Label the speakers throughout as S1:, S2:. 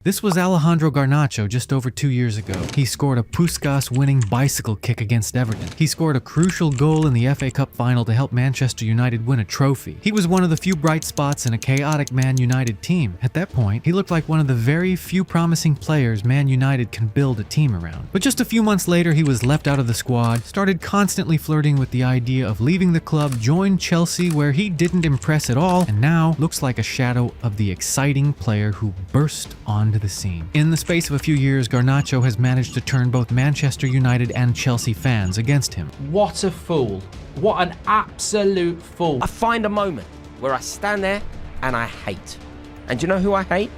S1: This was Alejandro Garnacho just over 2 years ago. He scored a Puskás-winning bicycle kick against Everton. He scored a crucial goal in the FA Cup final to help Manchester United win a trophy. He was one of the few bright spots in a chaotic Man United team. At that point, he looked like one of the very few promising players Man United can build a team around. But just a few months later, he was left out of the squad, started constantly flirting with the idea of leaving the club, joined Chelsea where he didn't impress at all, and now looks like a shadow of the exciting player who burst onto the scene. In the space of a few years, Garnacho has managed to turn both Manchester United and Chelsea fans against him.
S2: What a fool. What an absolute fool.
S3: I find a moment where I stand there and I hate. And do you know who I hate?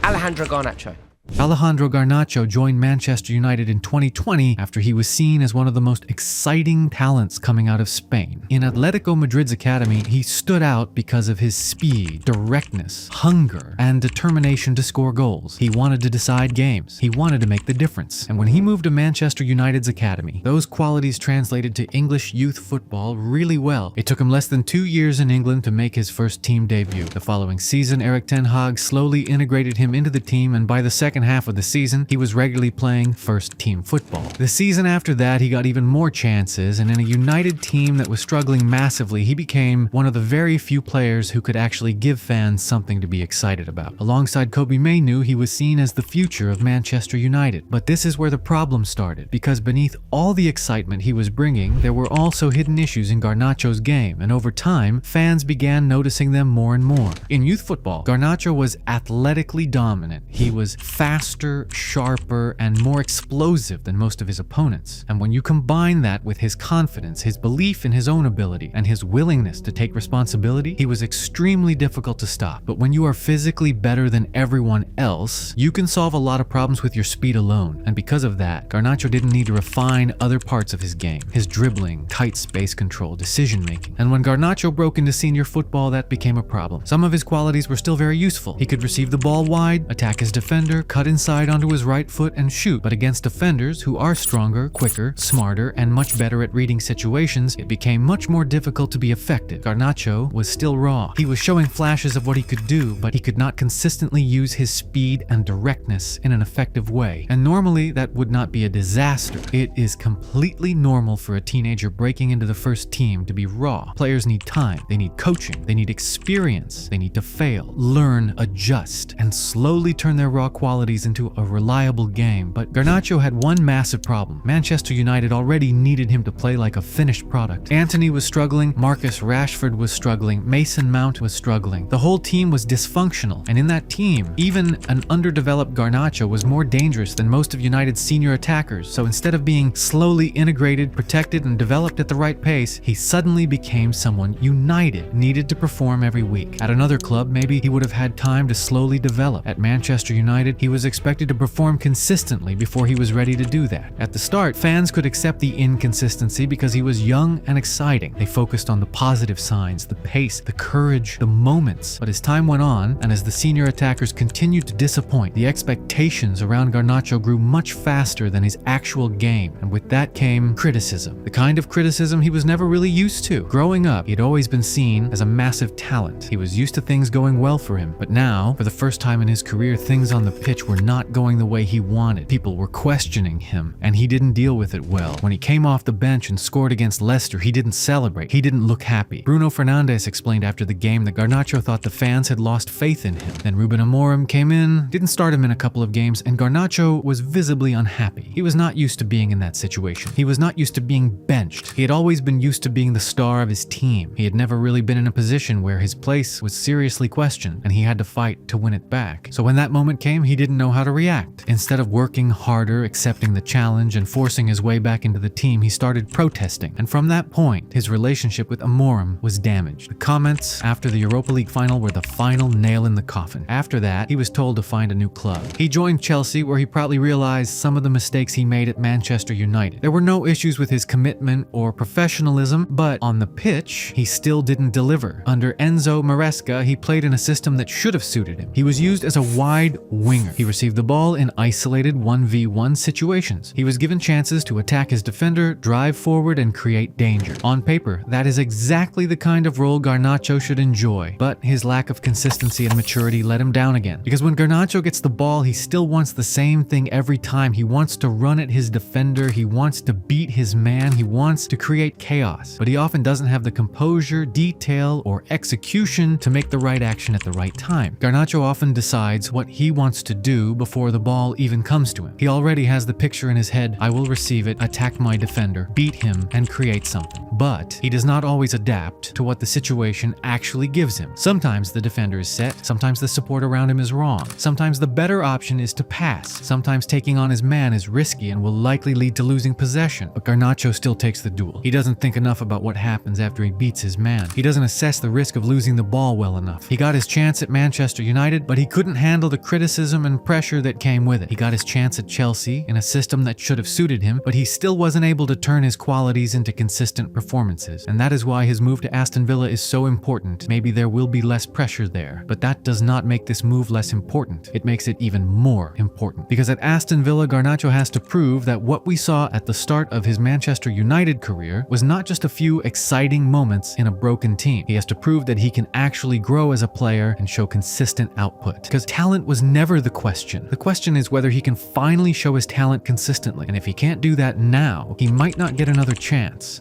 S3: Alejandro Garnacho.
S1: Alejandro Garnacho joined Manchester United in 2020 after he was seen as one of the most exciting talents coming out of Spain. In Atletico Madrid's academy, he stood out because of his speed, directness, hunger, and determination to score goals. He wanted to decide games. He wanted to make the difference. And when he moved to Manchester United's academy, those qualities translated to English youth football really well. It took him less than 2 years in England to make his first team debut. The following season, Erik ten Hag slowly integrated him into the team, and by the second half of the season, he was regularly playing first team football. The season after that, he got even more chances, and in a United team that was struggling massively, he became one of the very few players who could actually give fans something to be excited about. Alongside Kobbie Mainoo, he was seen as the future of Manchester United. But this is where the problem started, because beneath all the excitement he was bringing, there were also hidden issues in Garnacho's game, and over time, fans began noticing them more and more. In youth football, Garnacho was athletically dominant. He was faster, sharper, and more explosive than most of his opponents. And when you combine that with his confidence, his belief in his own ability, and his willingness to take responsibility, he was extremely difficult to stop. But when you are physically better than everyone else, you can solve a lot of problems with your speed alone. And because of that, Garnacho didn't need to refine other parts of his game: his dribbling, tight space control, decision making. And when Garnacho broke into senior football, that became a problem. Some of his qualities were still very useful. He could receive the ball wide, attack his defender, cut inside onto his right foot and shoot. But against defenders who are stronger, quicker, smarter, and much better at reading situations, it became much more difficult to be effective. Garnacho was still raw. He was showing flashes of what he could do, but he could not consistently use his speed and directness in an effective way. And normally that would not be a disaster. It is completely normal for a teenager breaking into the first team to be raw. Players need time, they need coaching, they need experience, they need to fail, learn, adjust, and slowly turn their raw qualities into a reliable game. But Garnacho had one massive problem. Manchester United already needed him to play like a finished product. Antony was struggling, Marcus Rashford was struggling, Mason Mount was struggling. The whole team was dysfunctional, and in that team, even an underdeveloped Garnacho was more dangerous than most of United's senior attackers. So instead of being slowly integrated, protected, and developed at the right pace, he suddenly became someone United needed to perform every week. At another club, maybe he would have had time to slowly develop. At Manchester United, he was expected to perform consistently before he was ready to do that. At the start, fans could accept the inconsistency because he was young and exciting. They focused on the positive signs, the pace, the courage, the moments. But as time went on, and as the senior attackers continued to disappoint, the expectations around Garnacho grew much faster than his actual game, and with that came criticism. The kind of criticism he was never really used to. Growing up, he'd always been seen as a massive talent. He was used to things going well for him, but now, for the first time in his career, things on the pitch were not going the way he wanted. People were questioning him, and he didn't deal with it well. When he came off the bench and scored against Leicester, he didn't celebrate. He didn't look happy. Bruno Fernandes explained after the game that Garnacho thought the fans had lost faith in him. Then Ruben Amorim came in, didn't start him in a couple of games, and Garnacho was visibly unhappy. He was not used to being in that situation. He was not used to being benched. He had always been used to being the star of his team. He had never really been in a position where his place was seriously questioned, and he had to fight to win it back. So when that moment came, he didn't know how to react. Instead of working harder, accepting the challenge, and forcing his way back into the team, he started protesting. And from that point, his relationship with Amorim was damaged. The comments after the Europa League final were the final nail in the coffin. After that, he was told to find a new club. He joined Chelsea, where he probably realized some of the mistakes he made at Manchester United. There were no issues with his commitment or professionalism, but on the pitch, he still didn't deliver. Under Enzo Maresca, he played in a system that should have suited him. He was used as a wide winger. He received the ball in isolated 1v1 situations. He was given chances to attack his defender, drive forward, and create danger. On paper, that is exactly the kind of role Garnacho should enjoy, but his lack of consistency and maturity let him down again. Because when Garnacho gets the ball, he still wants the same thing every time. He wants to run at his defender, he wants to beat his man, he wants to create chaos, but he often doesn't have the composure, detail, or execution to make the right action at the right time. Garnacho often decides what he wants to do before the ball even comes to him. He already has the picture in his head: I will receive it, attack my defender, beat him, and create something. But he does not always adapt to what the situation actually gives him. Sometimes the defender is set, sometimes the support around him is wrong, sometimes the better option is to pass, sometimes taking on his man is risky and will likely lead to losing possession. But Garnacho still takes the duel. He doesn't think enough about what happens after he beats his man. He doesn't assess the risk of losing the ball well enough. He got his chance at Manchester United, but he couldn't handle the criticism and pressure that came with it. He got his chance at Chelsea in a system that should have suited him, but he still wasn't able to turn his qualities into consistent performances. And that is why his move to Aston Villa is so important. Maybe there will be less pressure there, but that does not make this move less important. It makes it even more important. Because at Aston Villa, Garnacho has to prove that what we saw at the start of his Manchester United career was not just a few exciting moments in a broken team. He has to prove that he can actually grow as a player and show consistent output. Because talent was never the question. The question is whether he can finally show his talent consistently. And if he can't do that now, he might not get another chance.